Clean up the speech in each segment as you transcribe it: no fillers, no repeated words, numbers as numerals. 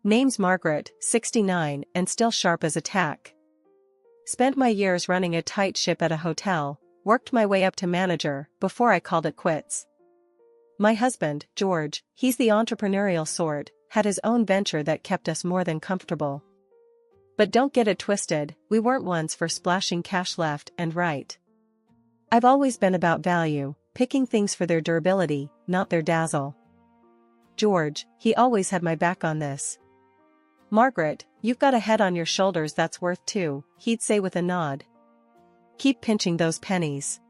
Name's Margaret, 69, and still sharp as a tack. Spent my years running a tight ship at a hotel, worked my way up to manager, before I called it quits. My husband, George, he's the entrepreneurial sort, had his own venture that kept us more than comfortable. But don't get it twisted, we weren't ones for splashing cash left and right. I've always been about value, picking things for their durability, not their dazzle. George, he always had my back on this. Margaret, you've got a head on your shoulders that's worth two, he'd say with a nod. Keep pinching those pennies.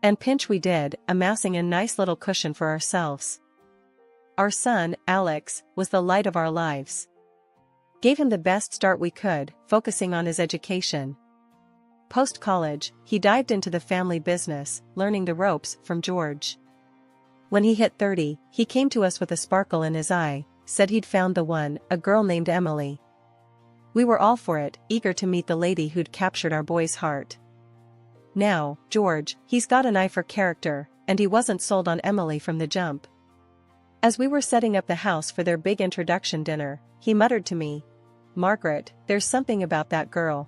And pinch we did, amassing a nice little cushion for ourselves. Our son, Alex, was the light of our lives. Gave him the best start we could, focusing on his education. Post-college, he dived into the family business, learning the ropes from George. When he hit 30, he came to us with a sparkle in his eye, said he'd found the one, a girl named Emily. We were all for it, eager to meet the lady who'd captured our boy's heart. Now, George, he's got an eye for character, and he wasn't sold on Emily from the jump. As we were setting up the house for their big introduction dinner, he muttered to me, "Margaret, there's something about that girl.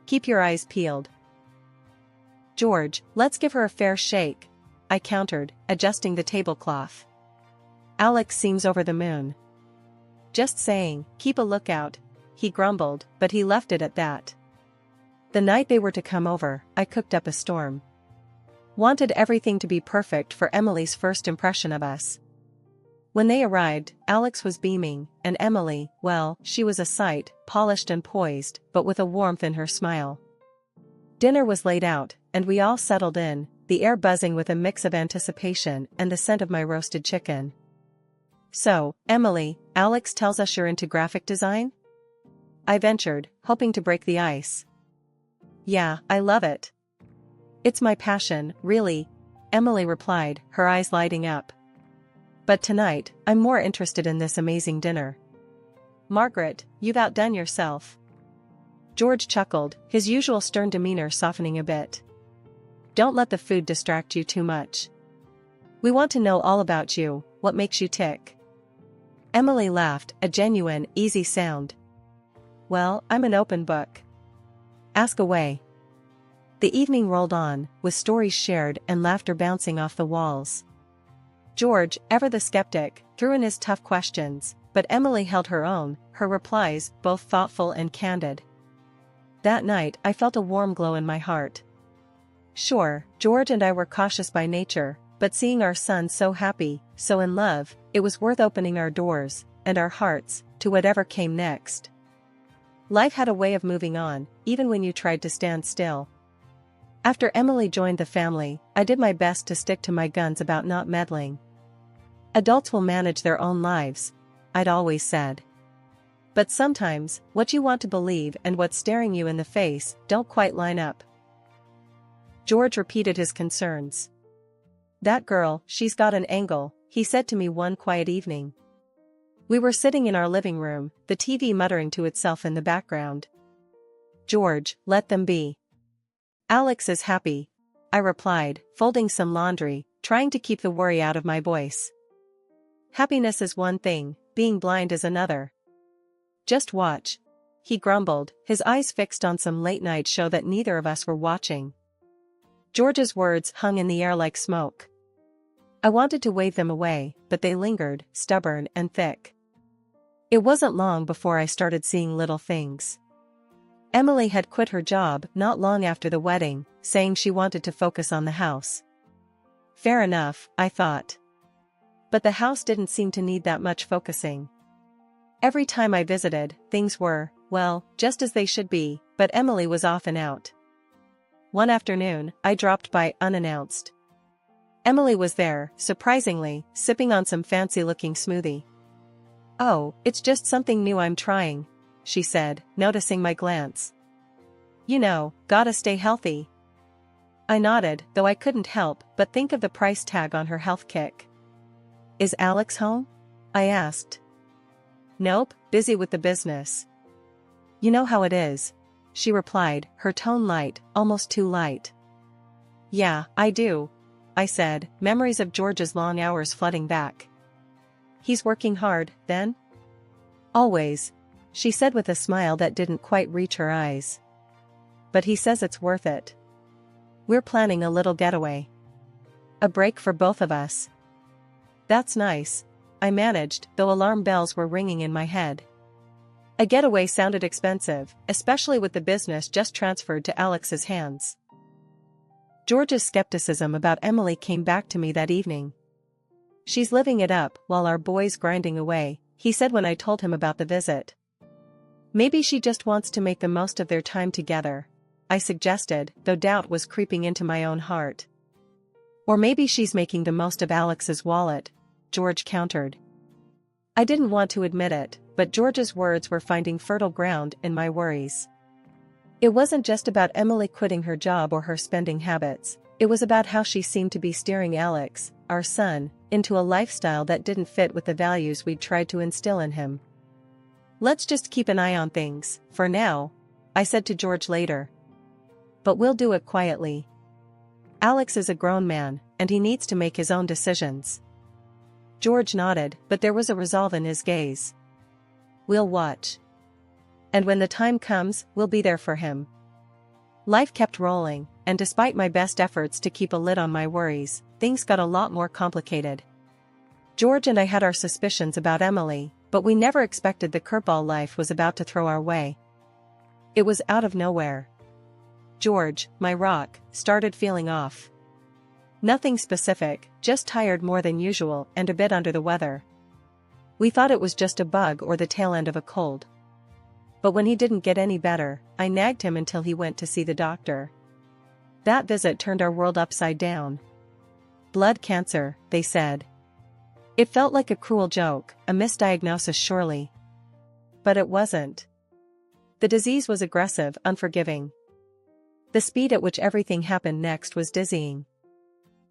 Keep your eyes peeled." "George, let's give her a fair shake," I countered, adjusting the tablecloth. "Alex seems over the moon." "Just saying, keep a lookout," he grumbled, but he left it at that. The night they were to come over, I cooked up a storm. Wanted everything to be perfect for Emily's first impression of us. When they arrived, Alex was beaming, and Emily, well, she was a sight, polished and poised, but with a warmth in her smile. Dinner was laid out, and we all settled in, the air buzzing with a mix of anticipation and the scent of my roasted chicken. "So, Emily, Alex tells us you're into graphic design?" I ventured, hoping to break the ice. "Yeah, I love it. It's my passion, really," Emily replied, her eyes lighting up. "But tonight, I'm more interested in this amazing dinner. Margaret, you've outdone yourself." George chuckled, his usual stern demeanor softening a bit. "Don't let the food distract you too much. We want to know all about you, what makes you tick." Emily laughed, a genuine, easy sound. "Well, I'm an open book. Ask away." The evening rolled on, with stories shared and laughter bouncing off the walls. George, ever the skeptic, threw in his tough questions, but Emily held her own, her replies both thoughtful and candid. That night I felt a warm glow in my heart. Sure, George and I were cautious by nature, but seeing our son so happy, so in love, it was worth opening our doors, and our hearts, to whatever came next. Life had a way of moving on, even when you tried to stand still. After Emily joined the family, I did my best to stick to my guns about not meddling. Adults will manage their own lives, I'd always said. But sometimes, what you want to believe and what's staring you in the face don't quite line up. George repeated his concerns. "That girl, she's got an angle," he said to me one quiet evening. We were sitting in our living room, the TV muttering to itself in the background. "George, let them be. Alex is happy," I replied, folding some laundry, trying to keep the worry out of my voice. "Happiness is one thing, being blind is another. Just watch," he grumbled, his eyes fixed on some late-night show that neither of us were watching. George's words hung in the air like smoke. I wanted to wave them away, but they lingered, stubborn and thick. It wasn't long before I started seeing little things. Emily had quit her job not long after the wedding, saying she wanted to focus on the house. Fair enough, I thought. But the house didn't seem to need that much focusing. Every time I visited, things were, well, just as they should be, but Emily was off and out. One afternoon, I dropped by unannounced. Emily was there, surprisingly, sipping on some fancy-looking smoothie. "Oh, it's just something new I'm trying," she said, noticing my glance. "You know, gotta stay healthy." I nodded, though I couldn't help but think of the price tag on her health kick. "Is Alex home?" I asked. "Nope, busy with the business." "You know how it is," she replied, her tone light, almost too light. "Yeah, I do," I said, memories of George's long hours flooding back. "He's working hard, then?" Always, she said with a smile that didn't quite reach her eyes. But he says it's worth it. We're planning a little getaway. A break for both of us. That's nice, I managed, though alarm bells were ringing in my head. A getaway sounded expensive, especially with the business just transferred to Alex's hands. George's skepticism about Emily came back to me that evening. She's living it up while our boy's grinding away, he said when I told him about the visit. Maybe she just wants to make the most of their time together, I suggested, though doubt was creeping into my own heart. Or maybe she's making the most of Alex's wallet, George countered. I didn't want to admit it, but George's words were finding fertile ground in my worries. It wasn't just about Emily quitting her job or her spending habits, it was about how she seemed to be steering Alex, our son, into a lifestyle that didn't fit with the values we'd tried to instill in him. Let's just keep an eye on things, for now, I said to George later. But we'll do it quietly. Alex is a grown man, and he needs to make his own decisions. George nodded, but there was a resolve in his gaze. We'll watch. And when the time comes, we'll be there for him. Life kept rolling, and despite my best efforts to keep a lid on my worries, things got a lot more complicated. George and I had our suspicions about Emily, but we never expected the curveball life was about to throw our way. It was out of nowhere. George, my rock, started feeling off. Nothing specific, just tired more than usual and a bit under the weather. We thought it was just a bug or the tail end of a cold. But when he didn't get any better, I nagged him until he went to see the doctor. That visit turned our world upside down. Blood cancer, they said. It felt like a cruel joke, a misdiagnosis surely. But it wasn't. The disease was aggressive, unforgiving. The speed at which everything happened next was dizzying.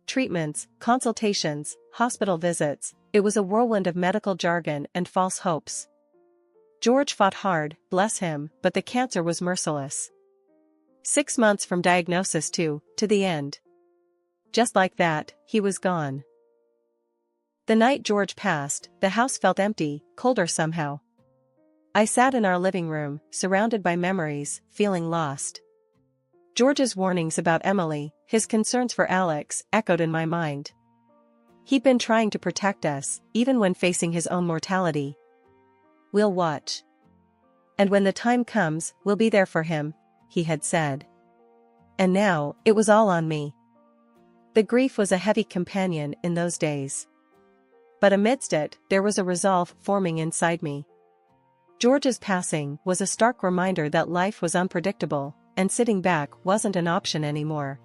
Treatments, consultations, hospital visits, it was a whirlwind of medical jargon and false hopes. George fought hard, bless him, but the cancer was merciless. 6 months from diagnosis to the end. Just like that, he was gone. The night George passed, the house felt empty, colder somehow. I sat in our living room, surrounded by memories, feeling lost. George's warnings about Emily, his concerns for Alex, echoed in my mind. He'd been trying to protect us, even when facing his own mortality. We'll watch. And when the time comes, we'll be there for him, he had said. And now, it was all on me. The grief was a heavy companion in those days. But amidst it, there was a resolve forming inside me. George's passing was a stark reminder that life was unpredictable, and sitting back wasn't an option anymore.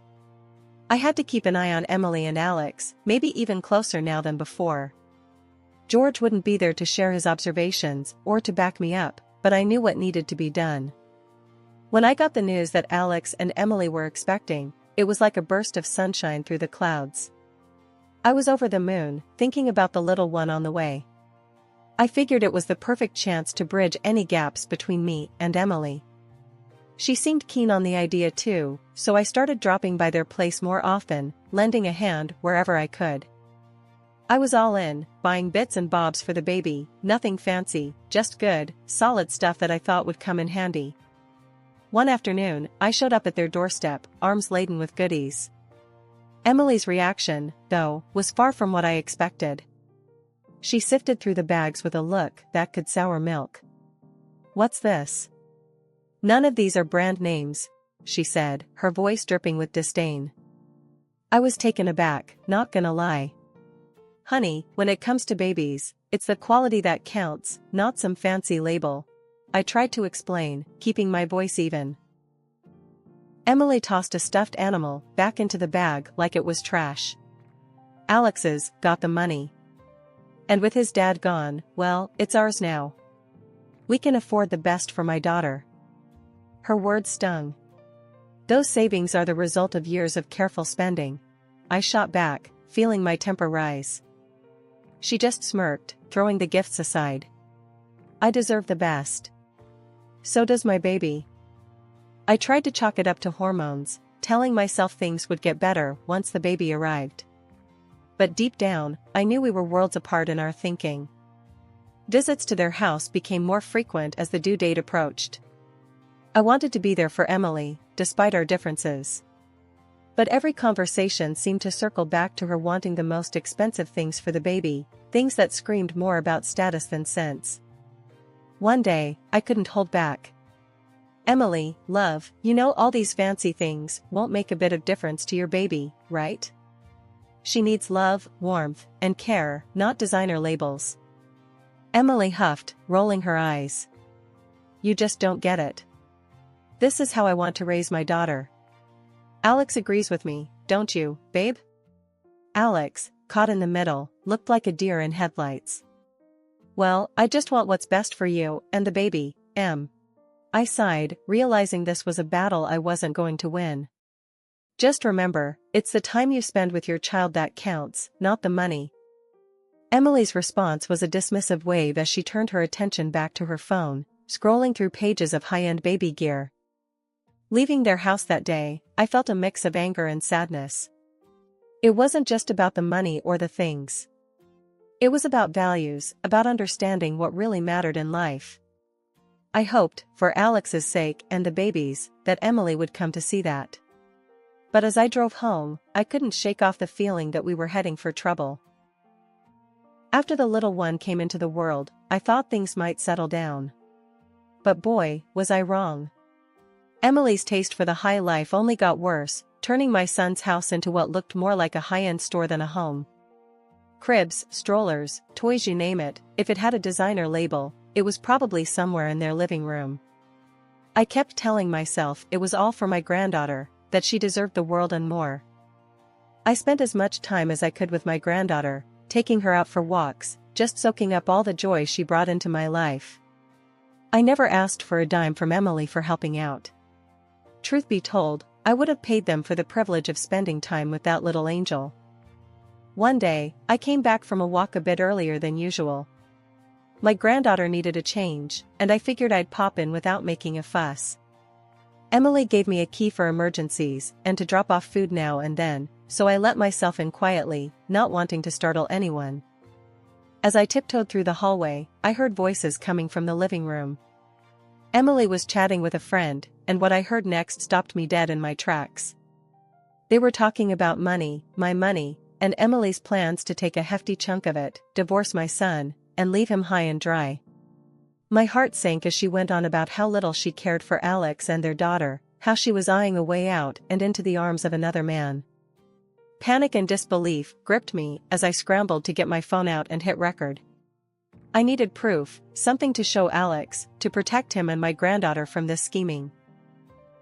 I had to keep an eye on Emily and Alex, maybe even closer now than before. George wouldn't be there to share his observations or to back me up, but I knew what needed to be done. When I got the news that Alex and Emily were expecting, it was like a burst of sunshine through the clouds. I was over the moon, thinking about the little one on the way. I figured it was the perfect chance to bridge any gaps between me and Emily. She seemed keen on the idea too, so I started dropping by their place more often, lending a hand wherever I could. I was all in, buying bits and bobs for the baby, nothing fancy, just good, solid stuff that I thought would come in handy. One afternoon, I showed up at their doorstep, arms laden with goodies. Emily's reaction, though, was far from what I expected. She sifted through the bags with a look that could sour milk. "What's this?" "None of these are brand names," she said, her voice dripping with disdain. I was taken aback, not gonna lie. "Honey, when it comes to babies, it's the quality that counts, not some fancy label," I tried to explain, keeping my voice even. Emily tossed a stuffed animal back into the bag like it was trash. "Alex's got the money. And with his dad gone, well, it's ours now. We can afford the best for my daughter." Her words stung. "Those savings are the result of years of careful spending," I shot back, feeling my temper rise. She just smirked, throwing the gifts aside. "I deserve the best. So does my baby." I tried to chalk it up to hormones, telling myself things would get better once the baby arrived. But deep down, I knew we were worlds apart in our thinking. Visits to their house became more frequent as the due date approached. I wanted to be there for Emily, despite our differences. But every conversation seemed to circle back to her wanting the most expensive things for the baby, things that screamed more about status than sense. One day, I couldn't hold back. "Emily, love, you know all these fancy things won't make a bit of difference to your baby, right? She needs love, warmth, and care, not designer labels." Emily huffed, rolling her eyes. "You just don't get it. This is how I want to raise my daughter." "Alex agrees with me, don't you, babe?" Alex, caught in the middle, looked like a deer in headlights. "Well, I just want what's best for you and the baby, Em." I sighed, realizing this was a battle I wasn't going to win. "Just remember, it's the time you spend with your child that counts, not the money." Emily's response was a dismissive wave as she turned her attention back to her phone, scrolling through pages of high-end baby gear. Leaving their house that day, I felt a mix of anger and sadness. It wasn't just about the money or the things. It was about values, about understanding what really mattered in life. I hoped, for Alex's sake and the baby's, that Emily would come to see that. But as I drove home, I couldn't shake off the feeling that we were heading for trouble. After the little one came into the world, I thought things might settle down. But boy, was I wrong. Emily's taste for the high life only got worse, turning my son's house into what looked more like a high-end store than a home. Cribs, strollers, toys, you name it, if it had a designer label, it was probably somewhere in their living room. I kept telling myself it was all for my granddaughter, that she deserved the world and more. I spent as much time as I could with my granddaughter, taking her out for walks, just soaking up all the joy she brought into my life. I never asked for a dime from Emily for helping out. Truth be told, I would have paid them for the privilege of spending time with that little angel. One day, I came back from a walk a bit earlier than usual. My granddaughter needed a change, and I figured I'd pop in without making a fuss. Emily gave me a key for emergencies and to drop off food now and then, so I let myself in quietly, not wanting to startle anyone. As I tiptoed through the hallway, I heard voices coming from the living room. Emily was chatting with a friend, and what I heard next stopped me dead in my tracks. They were talking about money, my money, and Emily's plans to take a hefty chunk of it, divorce my son, and leave him high and dry. My heart sank as she went on about how little she cared for Alex and their daughter, how she was eyeing a way out and into the arms of another man. Panic and disbelief gripped me as I scrambled to get my phone out and hit record. I needed proof, something to show Alex, to protect him and my granddaughter from this scheming.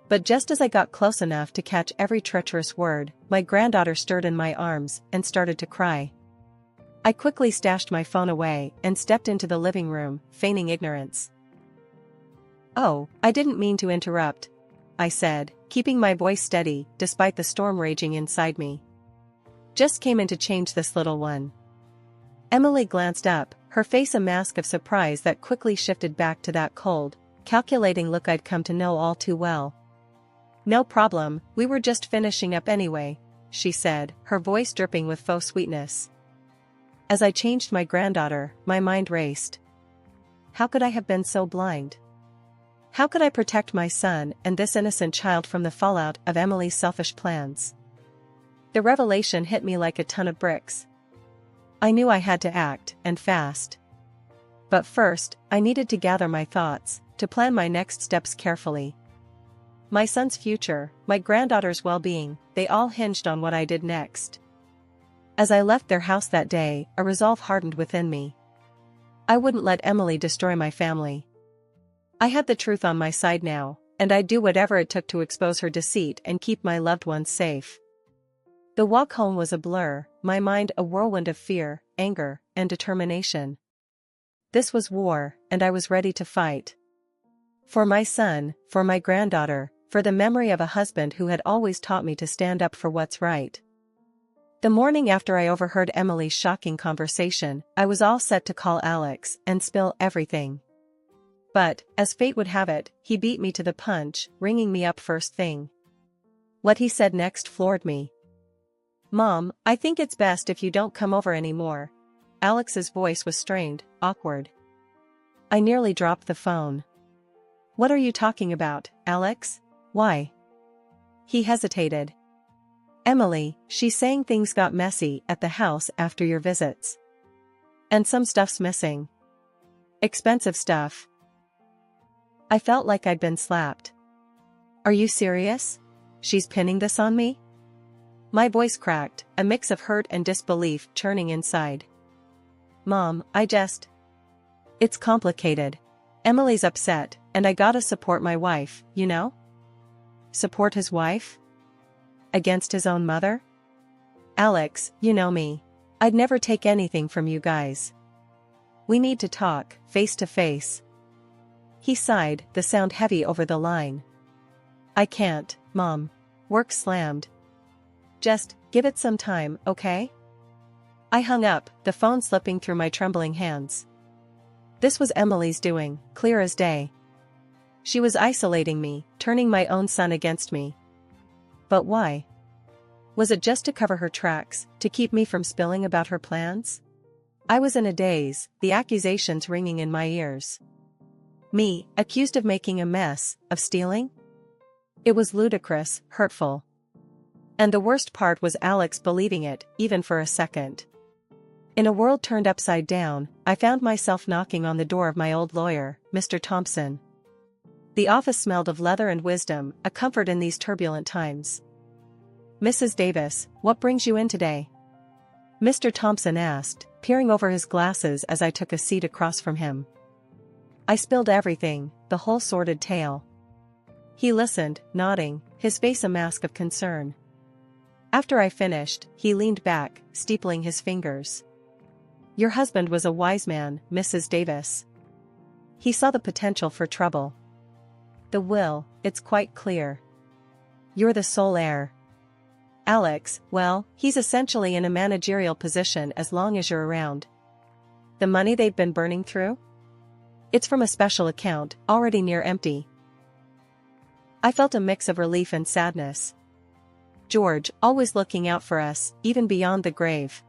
But just as I got close enough to catch every treacherous word, my granddaughter stirred in my arms and started to cry. I quickly stashed my phone away and stepped into the living room, feigning ignorance. "Oh, I didn't mean to interrupt," I said, keeping my voice steady despite the storm raging inside me. "Just came in to change this little one." Emily glanced up, her face a mask of surprise that quickly shifted back to that cold, calculating look I'd come to know all too well. "No problem, we were just finishing up anyway," she said, her voice dripping with faux sweetness. As I changed my granddaughter, my mind raced. How could I have been so blind? How could I protect my son and this innocent child from the fallout of Emily's selfish plans? The revelation hit me like a ton of bricks. I knew I had to act, and fast. But first, I needed to gather my thoughts, to plan my next steps carefully. My son's future, my granddaughter's well-being, they all hinged on what I did next. As I left their house that day, a resolve hardened within me. I wouldn't let Emily destroy my family. I had the truth on my side now, and I'd do whatever it took to expose her deceit and keep my loved ones safe. The walk home was a blur, my mind a whirlwind of fear, anger, and determination. This was war, and I was ready to fight. For my son, for my granddaughter, for the memory of a husband who had always taught me to stand up for what's right. The morning after I overheard Emily's shocking conversation, I was all set to call Alex and spill everything. But, as fate would have it, he beat me to the punch, ringing me up first thing. What he said next floored me. "Mom, I think it's best if you don't come over anymore." Alex's voice was strained, awkward. I nearly dropped the phone. What are you talking about, Alex? Why? He hesitated. Emily, she's saying things got messy at the house after your visits. And some stuff's missing. Expensive stuff. I felt like I'd been slapped. Are you serious? She's pinning this on me? My voice cracked, a mix of hurt and disbelief churning inside. Mom, It's complicated. Emily's upset, and I gotta support my wife, you know? Support his wife? Against his own mother? Alex, you know me. I'd never take anything from you guys. We need to talk, face to face. He sighed, the sound heavy over the line. I can't, Mom. Work slammed. Just, give it some time, okay? I hung up, the phone slipping through my trembling hands. This was Emily's doing, clear as day. She was isolating me, turning my own son against me. But why? Was it just to cover her tracks, to keep me from spilling about her plans? I was in a daze, the accusations ringing in my ears. Me, accused of making a mess, of stealing? It was ludicrous, hurtful. And the worst part was Alex believing it, even for a second. In a world turned upside down, I found myself knocking on the door of my old lawyer, Mr. Thompson. The office smelled of leather and wisdom, a comfort in these turbulent times. Mrs. Davis, what brings you in today? Mr. Thompson asked, peering over his glasses as I took a seat across from him. I spilled everything, the whole sordid tale. He listened, nodding, his face a mask of concern. After I finished, he leaned back, steepling his fingers. Your husband was a wise man, Mrs. Davis. He saw the potential for trouble. The will, it's quite clear. You're the sole heir. Alex, well, he's essentially in a managerial position as long as you're around. The money they've been burning through? It's from a special account, already near empty. I felt a mix of relief and sadness. George, always looking out for us, even beyond the grave.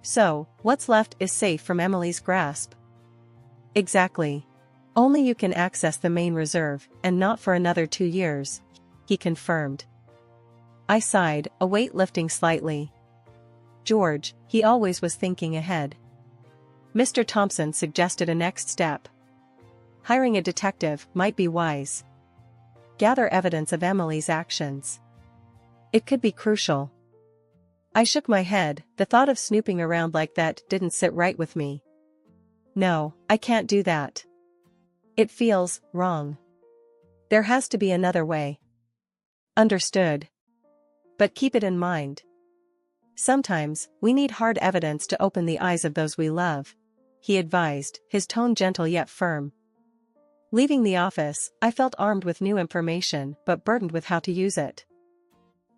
So, what's left is safe from Emily's grasp. Exactly. Only you can access the main reserve, and not for another 2 years, he confirmed. I sighed, a weight lifting slightly. George, he always was thinking ahead. Mr. Thompson suggested a next step. Hiring a detective might be wise. Gather evidence of Emily's actions. It could be crucial. I shook my head, the thought of snooping around like that didn't sit right with me. No, I can't do that. It feels wrong. There has to be another way. Understood. But keep it in mind. Sometimes, we need hard evidence to open the eyes of those we love, he advised, his tone gentle yet firm. Leaving the office, I felt armed with new information but burdened with how to use it.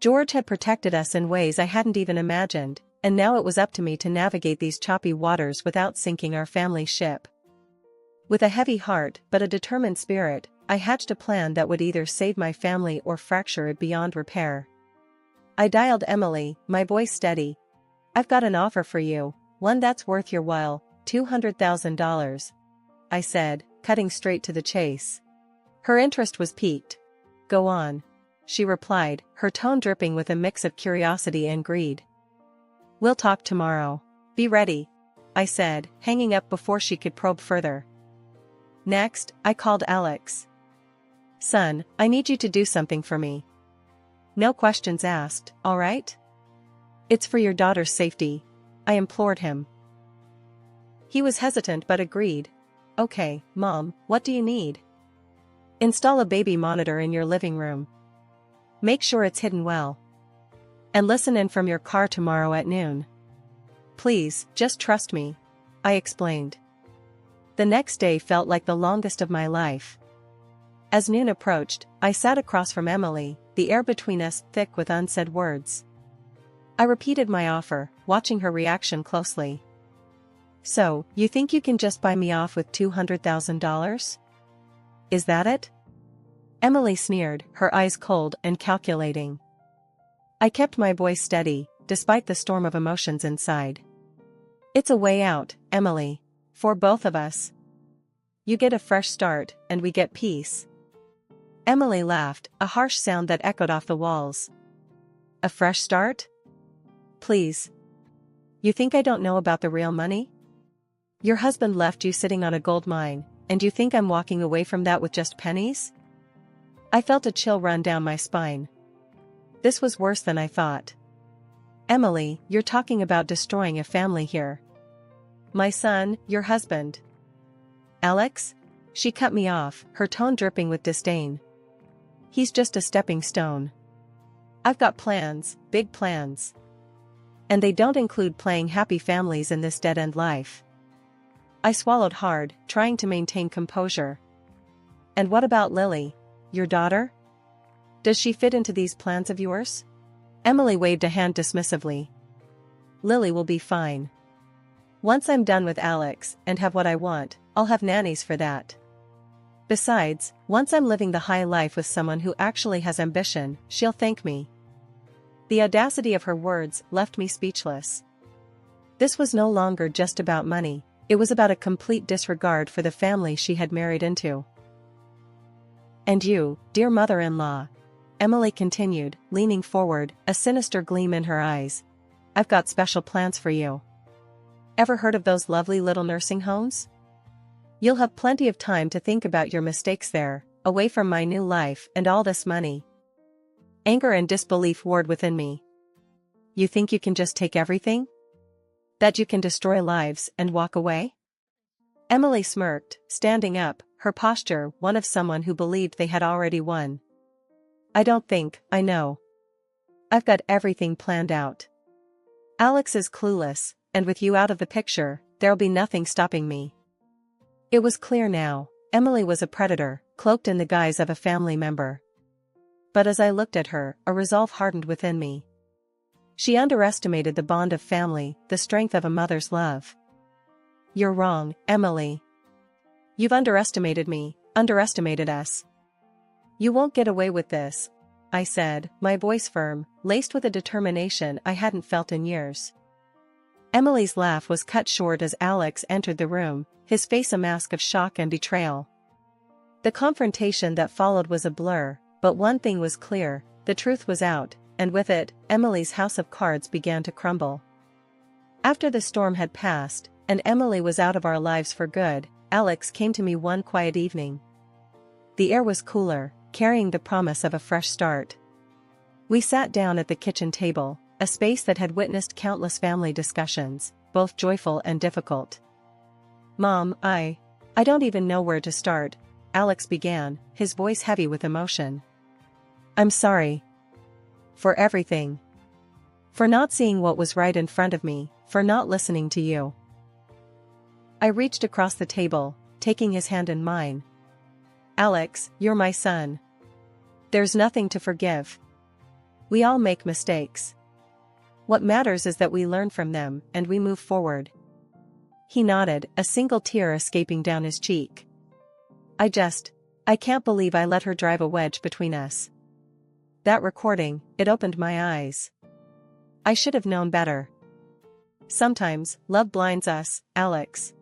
George had protected us in ways I hadn't even imagined, and now it was up to me to navigate these choppy waters without sinking our family ship. With a heavy heart but a determined spirit, I hatched a plan that would either save my family or fracture it beyond repair. I dialed Emily, my voice steady. I've got an offer for you, one that's worth your while, $200,000. I said, cutting straight to the chase. Her interest was piqued. Go on, she replied, her tone dripping with a mix of curiosity and greed. We'll talk tomorrow. Be ready, I said, hanging up before she could probe further. Next, I called Alex. Son, I need you to do something for me. No questions asked, all right? It's for your daughter's safety, I implored him. He was hesitant but agreed. Okay, Mom, what do you need? Install a baby monitor in your living room. Make sure it's hidden well. And listen in from your car tomorrow at noon. Please, just trust me, I explained. The next day felt like the longest of my life. As noon approached, I sat across from Emily, the air between us thick with unsaid words. I repeated my offer, watching her reaction closely. So, you think you can just buy me off with $200,000? Is that it? Emily sneered, her eyes cold and calculating. I kept my voice steady, despite the storm of emotions inside. It's a way out, Emily. For both of us. You get a fresh start, and we get peace. Emily laughed, a harsh sound that echoed off the walls. A fresh start? Please. You think I don't know about the real money? Your husband left you sitting on a gold mine, and you think I'm walking away from that with just pennies? I felt a chill run down my spine. This was worse than I thought. Emily, you're talking about destroying a family here. My son, your husband. Alex? She cut me off, her tone dripping with disdain. He's just a stepping stone. I've got plans, big plans. And they don't include playing happy families in this dead-end life. I swallowed hard, trying to maintain composure. And what about Lily, your daughter? Does she fit into these plans of yours? Emily waved a hand dismissively. Lily will be fine. Once I'm done with Alex and have what I want, I'll have nannies for that. Besides, once I'm living the high life with someone who actually has ambition, she'll thank me. The audacity of her words left me speechless. This was no longer just about money, it was about a complete disregard for the family she had married into. And you, dear mother-in-law, Emily continued, leaning forward, a sinister gleam in her eyes. I've got special plans for you. Ever heard of those lovely little nursing homes? You'll have plenty of time to think about your mistakes there, away from my new life and all this money. Anger and disbelief warred within me. You think you can just take everything? That you can destroy lives and walk away? Emily smirked, standing up, her posture one of someone who believed they had already won. I don't think, I know. I've got everything planned out. Alex is clueless, and with you out of the picture, there'll be nothing stopping me. It was clear now, Emily was a predator, cloaked in the guise of a family member. But as I looked at her, a resolve hardened within me. She underestimated the bond of family, the strength of a mother's love. You're wrong, Emily. You've underestimated me, underestimated us. You won't get away with this, I said, my voice firm, laced with a determination I hadn't felt in years. Emily's laugh was cut short as Alex entered the room, his face a mask of shock and betrayal. The confrontation that followed was a blur, but one thing was clear, the truth was out, and with it, Emily's house of cards began to crumble. After the storm had passed, and Emily was out of our lives for good, Alex came to me one quiet evening. The air was cooler, carrying the promise of a fresh start. We sat down at the kitchen table, a space that had witnessed countless family discussions, both joyful and difficult. Mom, I don't even know where to start, Alex began, his voice heavy with emotion. I'm sorry. For everything. For not seeing what was right in front of me, for not listening to you. I reached across the table, taking his hand in mine. Alex, you're my son. There's nothing to forgive. We all make mistakes. What matters is that we learn from them and we move forward. He nodded, a single tear escaping down his cheek. I can't believe I let her drive a wedge between us. That recording, it opened my eyes. I should have known better. Sometimes, love blinds us, Alex.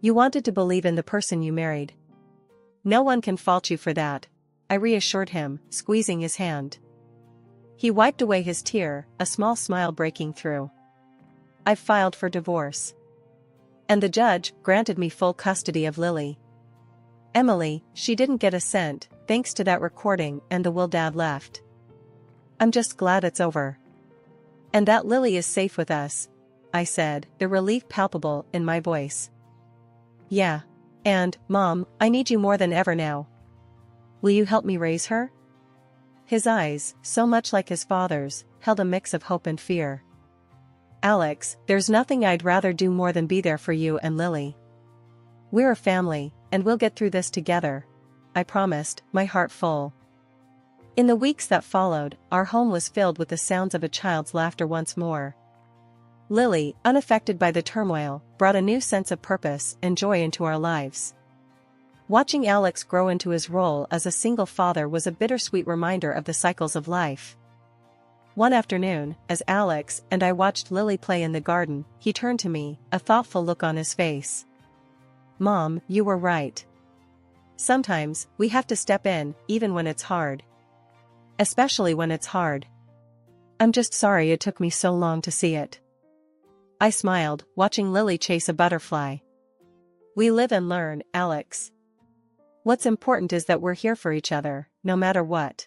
You wanted to believe in the person you married. No one can fault you for that, I reassured him, squeezing his hand. He wiped away his tear, a small smile breaking through. I've filed for divorce. And the judge granted me full custody of Lily. Emily, she didn't get a cent, thanks to that recording and the will Dad left. I'm just glad it's over. And that Lily is safe with us, I said, the relief palpable in my voice. Yeah. And, Mom, I need you more than ever now. Will you help me raise her? His eyes, so much like his father's, held a mix of hope and fear. Alex, there's nothing I'd rather do more than be there for you and Lily. We're a family, and we'll get through this together, I promised, my heart full. In the weeks that followed, our home was filled with the sounds of a child's laughter once more. Lily, unaffected by the turmoil, brought a new sense of purpose and joy into our lives. Watching Alex grow into his role as a single father was a bittersweet reminder of the cycles of life. One afternoon, as Alex and I watched Lily play in the garden, he turned to me, a thoughtful look on his face. Mom, you were right. Sometimes, we have to step in, even when it's hard. Especially when it's hard. I'm just sorry it took me so long to see it. I smiled, watching Lily chase a butterfly. We live and learn, Alex. What's important is that we're here for each other, no matter what.